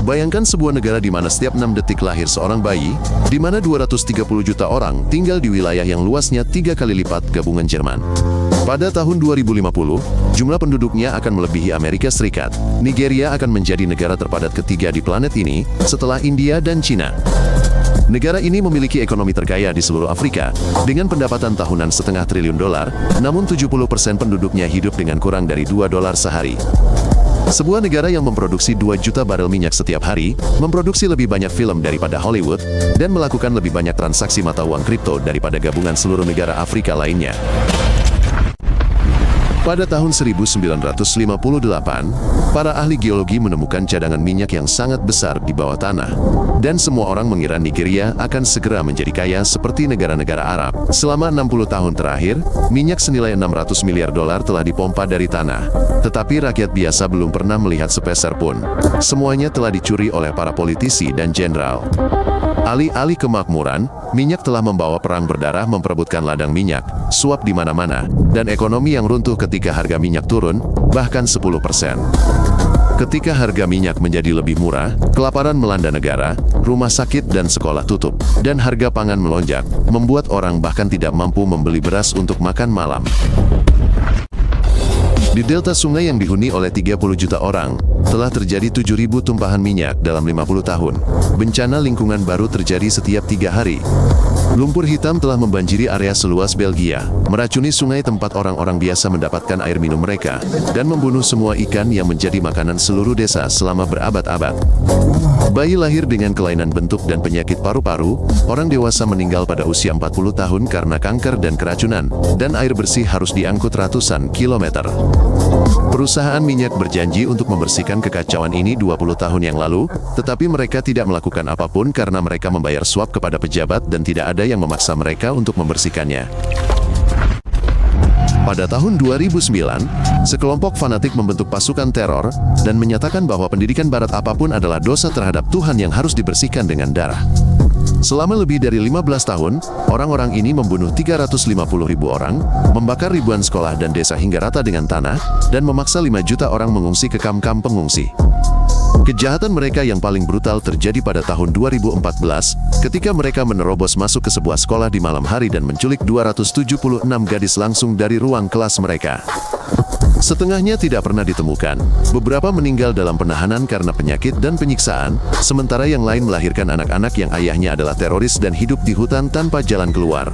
Bayangkan sebuah negara di mana setiap 6 detik lahir seorang bayi, di mana 230 juta orang tinggal di wilayah yang luasnya 3 kali lipat gabungan Jerman. Pada tahun 2050, jumlah penduduknya akan melebihi Amerika Serikat. Nigeria akan menjadi negara terpadat ketiga di planet ini, setelah India dan Cina. Negara ini memiliki ekonomi terkaya di seluruh Afrika, dengan pendapatan tahunan $0,5 triliun, namun 70% penduduknya hidup dengan kurang dari $2 sehari. Sebuah negara yang memproduksi 2 juta barel minyak setiap hari, memproduksi lebih banyak film daripada Hollywood, dan melakukan lebih banyak transaksi mata uang kripto daripada gabungan seluruh negara Afrika lainnya. Pada tahun 1958, para ahli geologi menemukan cadangan minyak yang sangat besar di bawah tanah. Dan semua orang mengira Nigeria akan segera menjadi kaya seperti negara-negara Arab. Selama 60 tahun terakhir, minyak senilai $600 miliar telah dipompa dari tanah. Tetapi rakyat biasa belum pernah melihat sepeser pun. Semuanya telah dicuri oleh para politisi dan jenderal. Alih-alih kemakmuran, minyak telah membawa perang berdarah memperebutkan ladang minyak, suap di mana-mana, dan ekonomi yang runtuh ketika harga minyak turun, bahkan 10%. Ketika harga minyak menjadi lebih murah, kelaparan melanda negara, rumah sakit dan sekolah tutup, dan harga pangan melonjak, membuat orang bahkan tidak mampu membeli beras untuk makan malam. Di delta sungai yang dihuni oleh 30 juta orang, telah terjadi 7.000 tumpahan minyak dalam 50 tahun. Bencana lingkungan baru terjadi setiap 3 hari. Lumpur hitam telah membanjiri area seluas Belgia, meracuni sungai tempat orang-orang biasa mendapatkan air minum mereka, dan membunuh semua ikan yang menjadi makanan seluruh desa selama berabad-abad. Bayi lahir dengan kelainan bentuk dan penyakit paru-paru, orang dewasa meninggal pada usia 40 tahun karena kanker dan keracunan, dan air bersih harus diangkut ratusan kilometer. Perusahaan minyak berjanji untuk membersihkan kekacauan ini 20 tahun yang lalu, tetapi mereka tidak melakukan apapun karena mereka membayar suap kepada pejabat dan tidak ada yang memaksa mereka untuk membersihkannya. Pada tahun 2009, sekelompok fanatik membentuk pasukan teror dan menyatakan bahwa pendidikan barat apapun adalah dosa terhadap Tuhan yang harus dibersihkan dengan darah. Selama lebih dari 15 tahun, orang-orang ini membunuh 350.000 orang, membakar ribuan sekolah dan desa hingga rata dengan tanah, dan memaksa 5 juta orang mengungsi ke kamp-kamp pengungsi. Kejahatan mereka yang paling brutal terjadi pada tahun 2014, ketika mereka menerobos masuk ke sebuah sekolah di malam hari dan menculik 276 gadis langsung dari ruang kelas mereka. Setengahnya tidak pernah ditemukan. Beberapa meninggal dalam penahanan karena penyakit dan penyiksaan, sementara yang lain melahirkan anak-anak yang ayahnya adalah teroris dan hidup di hutan tanpa jalan keluar.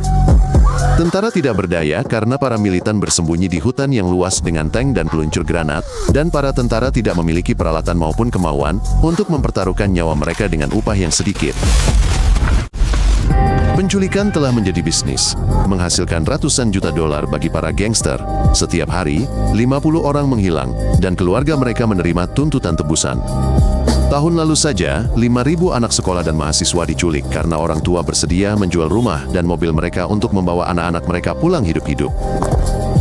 Tentara tidak berdaya karena para militan bersembunyi di hutan yang luas dengan tank dan peluncur granat, dan para tentara tidak memiliki peralatan maupun kemauan untuk mempertaruhkan nyawa mereka dengan upah yang sedikit. Penculikan telah menjadi bisnis, menghasilkan ratusan juta dolar bagi para gangster. Setiap hari, 50 orang menghilang, dan keluarga mereka menerima tuntutan tebusan. Tahun lalu saja, 5.000 anak sekolah dan mahasiswa diculik karena orang tua bersedia menjual rumah dan mobil mereka untuk membawa anak-anak mereka pulang hidup-hidup.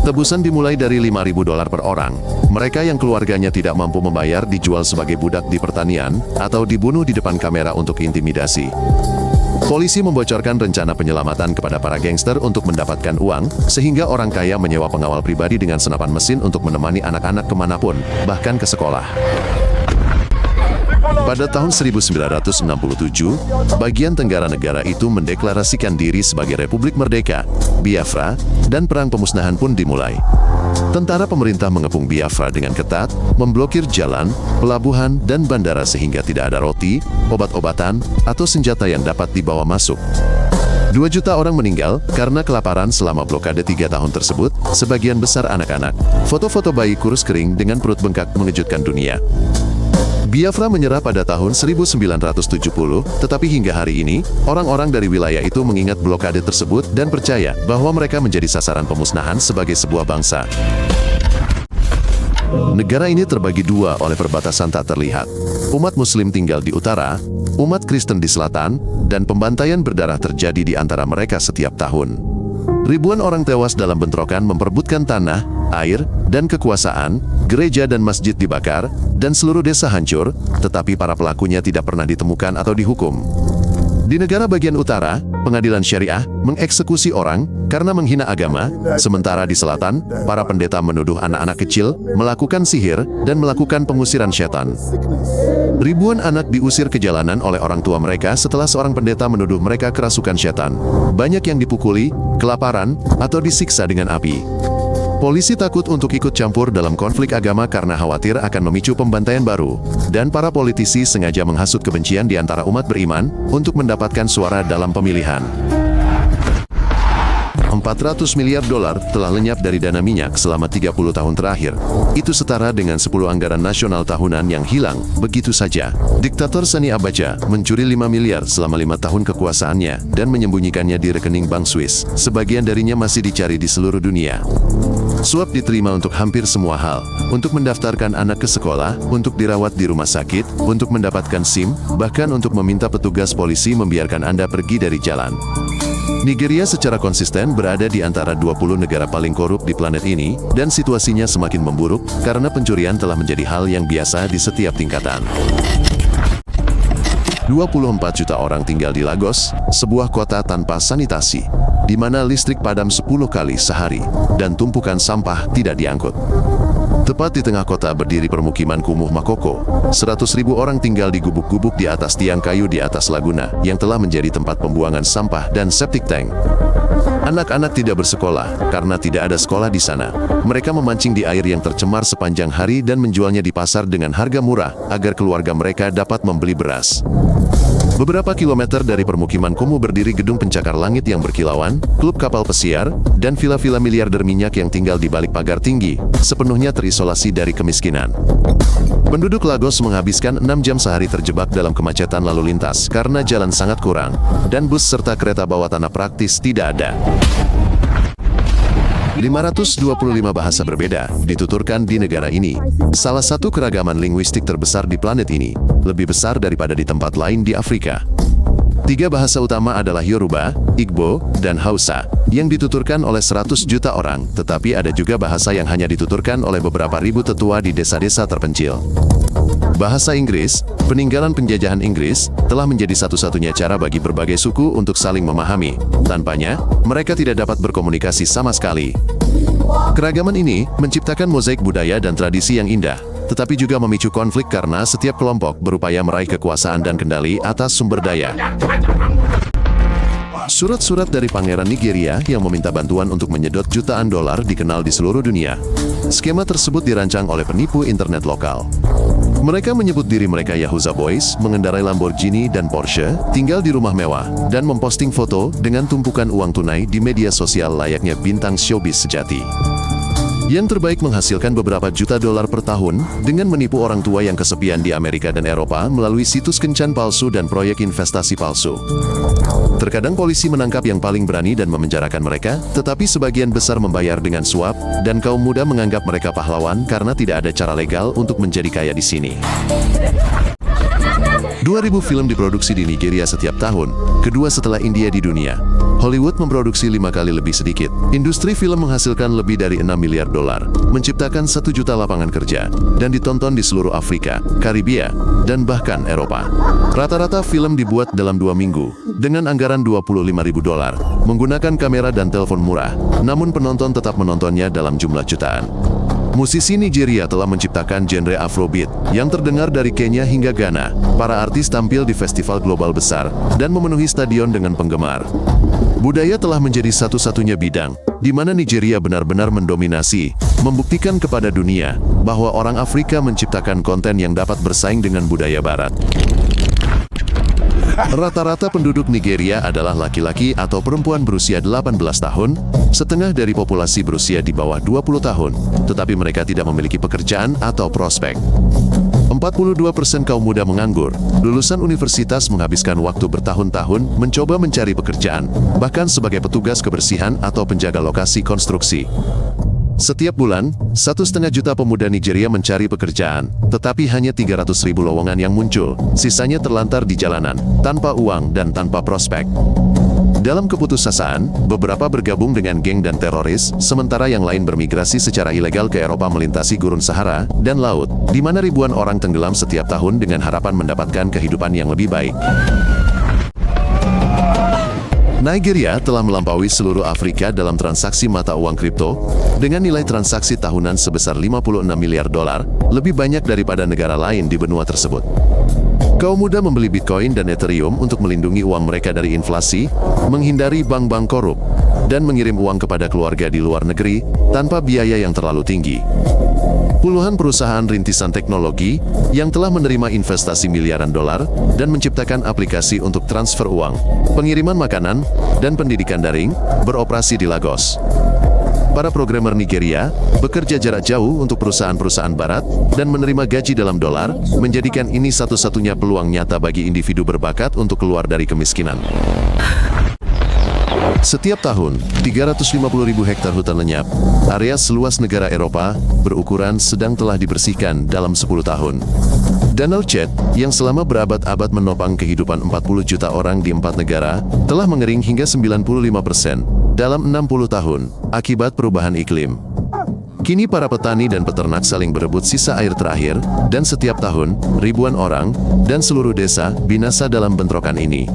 Tebusan dimulai dari $5.000 per orang. Mereka yang keluarganya tidak mampu membayar dijual sebagai budak di pertanian, atau dibunuh di depan kamera untuk intimidasi. Polisi membocorkan rencana penyelamatan kepada para gangster untuk mendapatkan uang, sehingga orang kaya menyewa pengawal pribadi dengan senapan mesin untuk menemani anak-anak kemanapun, bahkan ke sekolah. Pada tahun 1967, bagian tenggara negara itu mendeklarasikan diri sebagai Republik Merdeka, Biafra, dan perang pemusnahan pun dimulai. Tentara pemerintah mengepung Biafra dengan ketat, memblokir jalan, pelabuhan, dan bandara sehingga tidak ada roti, obat-obatan, atau senjata yang dapat dibawa masuk. 2 juta orang meninggal karena kelaparan selama blokade 3 tahun tersebut, sebagian besar anak-anak. Foto-foto bayi kurus kering dengan perut bengkak mengejutkan dunia. Biafra menyerah pada tahun 1970, tetapi hingga hari ini, orang-orang dari wilayah itu mengingat blokade tersebut dan percaya bahwa mereka menjadi sasaran pemusnahan sebagai sebuah bangsa. Negara ini terbagi dua oleh perbatasan tak terlihat. Umat Muslim tinggal di utara, umat Kristen di selatan, dan pembantaian berdarah terjadi di antara mereka setiap tahun. Ribuan orang tewas dalam bentrokan memperebutkan tanah, air, dan kekuasaan, gereja dan masjid dibakar, dan seluruh desa hancur, tetapi para pelakunya tidak pernah ditemukan atau dihukum. Di negara bagian utara, pengadilan syariah mengeksekusi orang karena menghina agama, sementara di selatan, para pendeta menuduh anak-anak kecil melakukan sihir dan melakukan pengusiran setan. Ribuan anak diusir ke jalanan oleh orang tua mereka setelah seorang pendeta menuduh mereka kerasukan setan. Banyak yang dipukuli, kelaparan, atau disiksa dengan api. Polisi takut untuk ikut campur dalam konflik agama karena khawatir akan memicu pembantaian baru, dan para politisi sengaja menghasut kebencian di antara umat beriman untuk mendapatkan suara dalam pemilihan. 400 miliar dolar telah lenyap dari dana minyak selama 30 tahun terakhir. Itu setara dengan 10 anggaran nasional tahunan yang hilang begitu saja. Diktator Sani Abacha mencuri 5 miliar selama 5 tahun kekuasaannya dan menyembunyikannya di rekening bank Swiss. Sebagian darinya masih dicari di seluruh dunia. Suap diterima untuk hampir semua hal, untuk mendaftarkan anak ke sekolah, untuk dirawat di rumah sakit, untuk mendapatkan SIM, bahkan untuk meminta petugas polisi membiarkan Anda pergi dari jalan. Nigeria secara konsisten berada di antara 20 negara paling korup di planet ini, dan situasinya semakin memburuk karena pencurian telah menjadi hal yang biasa di setiap tingkatan. 24 juta orang tinggal di Lagos, sebuah kota tanpa sanitasi, di mana listrik padam 10 kali sehari, dan tumpukan sampah tidak diangkut. Tepat di tengah kota berdiri permukiman kumuh Makoko. 100.000 orang tinggal di gubuk-gubuk di atas tiang kayu di atas laguna, yang telah menjadi tempat pembuangan sampah dan septic tank. Anak-anak tidak bersekolah, karena tidak ada sekolah di sana. Mereka memancing di air yang tercemar sepanjang hari dan menjualnya di pasar dengan harga murah, agar keluarga mereka dapat membeli beras. Beberapa kilometer dari permukiman kumuh berdiri gedung pencakar langit yang berkilauan, klub kapal pesiar, dan vila-vila miliarder minyak yang tinggal di balik pagar tinggi, sepenuhnya terisolasi dari kemiskinan. Penduduk Lagos menghabiskan 6 jam sehari terjebak dalam kemacetan lalu lintas karena jalan sangat kurang, dan bus serta kereta bawah tanah praktis tidak ada. 525 bahasa berbeda dituturkan di negara ini, salah satu keragaman linguistik terbesar di planet ini, lebih besar daripada di tempat lain di Afrika. 3 bahasa utama adalah Yoruba, Igbo, dan Hausa, yang dituturkan oleh 100 juta orang, tetapi ada juga bahasa yang hanya dituturkan oleh beberapa ribu tetua di desa-desa terpencil. Bahasa Inggris, peninggalan penjajahan Inggris, telah menjadi satu-satunya cara bagi berbagai suku untuk saling memahami. Tanpanya, mereka tidak dapat berkomunikasi sama sekali. Keragaman ini menciptakan mozaik budaya dan tradisi yang indah, tetapi juga memicu konflik karena setiap kelompok berupaya meraih kekuasaan dan kendali atas sumber daya. Surat-surat dari Pangeran Nigeria yang meminta bantuan untuk menyedot jutaan dolar dikenal di seluruh dunia. Skema tersebut dirancang oleh penipu internet lokal. Mereka menyebut diri mereka Yahuza Boys, mengendarai Lamborghini dan Porsche, tinggal di rumah mewah, dan memposting foto dengan tumpukan uang tunai di media sosial layaknya bintang showbiz sejati. Yang terbaik menghasilkan beberapa juta dolar per tahun dengan menipu orang tua yang kesepian di Amerika dan Eropa melalui situs kencan palsu dan proyek investasi palsu. Terkadang polisi menangkap yang paling berani dan memenjarakan mereka, tetapi sebagian besar membayar dengan suap, dan kaum muda menganggap mereka pahlawan karena tidak ada cara legal untuk menjadi kaya di sini. 2.000 film diproduksi di Nigeria setiap tahun, kedua setelah India di dunia. Hollywood memproduksi 5 kali lebih sedikit. Industri film menghasilkan lebih dari 6 miliar dolar, menciptakan 1 juta lapangan kerja, dan ditonton di seluruh Afrika, Karibia, dan bahkan Eropa. Rata-rata film dibuat dalam 2 minggu, dengan anggaran 25.000 dolar, menggunakan kamera dan telepon murah, namun penonton tetap menontonnya dalam jumlah jutaan. Musisi Nigeria telah menciptakan genre Afrobeat, yang terdengar dari Kenya hingga Ghana. Para artis tampil di festival global besar, dan memenuhi stadion dengan penggemar. Budaya telah menjadi satu-satunya bidang, di mana Nigeria benar-benar mendominasi, membuktikan kepada dunia, bahwa orang Afrika menciptakan konten yang dapat bersaing dengan budaya Barat. Rata-rata penduduk Nigeria adalah laki-laki atau perempuan berusia 18 tahun, setengah dari populasi berusia di bawah 20 tahun, tetapi mereka tidak memiliki pekerjaan atau prospek. 42% kaum muda menganggur. Lulusan universitas menghabiskan waktu bertahun-tahun mencoba mencari pekerjaan, bahkan sebagai petugas kebersihan atau penjaga lokasi konstruksi. Setiap bulan, 1,5 juta pemuda Nigeria mencari pekerjaan, tetapi hanya 300.000 lowongan yang muncul, sisanya terlantar di jalanan, tanpa uang dan tanpa prospek. Dalam keputusasaan, beberapa bergabung dengan geng dan teroris, sementara yang lain bermigrasi secara ilegal ke Eropa melintasi gurun Sahara dan laut, di mana ribuan orang tenggelam setiap tahun dengan harapan mendapatkan kehidupan yang lebih baik. Nigeria telah melampaui seluruh Afrika dalam transaksi mata uang kripto dengan nilai transaksi tahunan sebesar 56 miliar dolar, lebih banyak daripada negara lain di benua tersebut. Kaum muda membeli Bitcoin dan Ethereum untuk melindungi uang mereka dari inflasi, menghindari bank-bank korup, dan mengirim uang kepada keluarga di luar negeri tanpa biaya yang terlalu tinggi. Puluhan perusahaan rintisan teknologi yang telah menerima investasi miliaran dolar dan menciptakan aplikasi untuk transfer uang, pengiriman makanan, dan pendidikan daring beroperasi di Lagos. Para programmer Nigeria bekerja jarak jauh untuk perusahaan-perusahaan barat dan menerima gaji dalam dolar, menjadikan ini satu-satunya peluang nyata bagi individu berbakat untuk keluar dari kemiskinan. Setiap tahun, 350.000 hektar hutan lenyap, area seluas negara Eropa berukuran sedang telah dibersihkan dalam 10 tahun. Danau Chad, yang selama berabad-abad menopang kehidupan 40 juta orang di 4 negara, telah mengering hingga 95% dalam 60 tahun akibat perubahan iklim. Kini para petani dan peternak saling berebut sisa air terakhir, dan setiap tahun, ribuan orang dan seluruh desa binasa dalam bentrokan ini.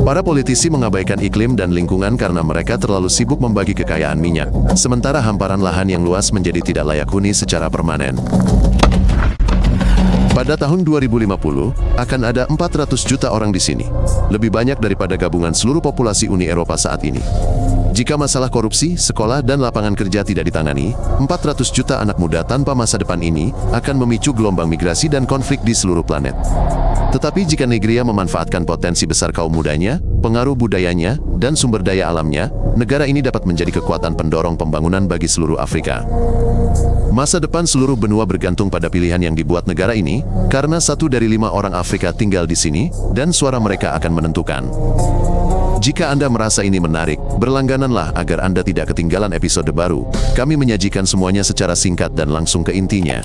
Para politisi mengabaikan iklim dan lingkungan karena mereka terlalu sibuk membagi kekayaan minyak, sementara hamparan lahan yang luas menjadi tidak layak huni secara permanen. Pada tahun 2050, akan ada 400 juta orang di sini, lebih banyak daripada gabungan seluruh populasi Uni Eropa saat ini. Jika masalah korupsi, sekolah, dan lapangan kerja tidak ditangani, 400 juta anak muda tanpa masa depan ini akan memicu gelombang migrasi dan konflik di seluruh planet. Tetapi jika Nigeria memanfaatkan potensi besar kaum mudanya, pengaruh budayanya, dan sumber daya alamnya, negara ini dapat menjadi kekuatan pendorong pembangunan bagi seluruh Afrika. Masa depan seluruh benua bergantung pada pilihan yang dibuat negara ini, karena 1 dari 5 orang Afrika tinggal di sini, dan suara mereka akan menentukan. Jika Anda merasa ini menarik, berlanggananlah agar Anda tidak ketinggalan episode baru. Kami menyajikan semuanya secara singkat dan langsung ke intinya.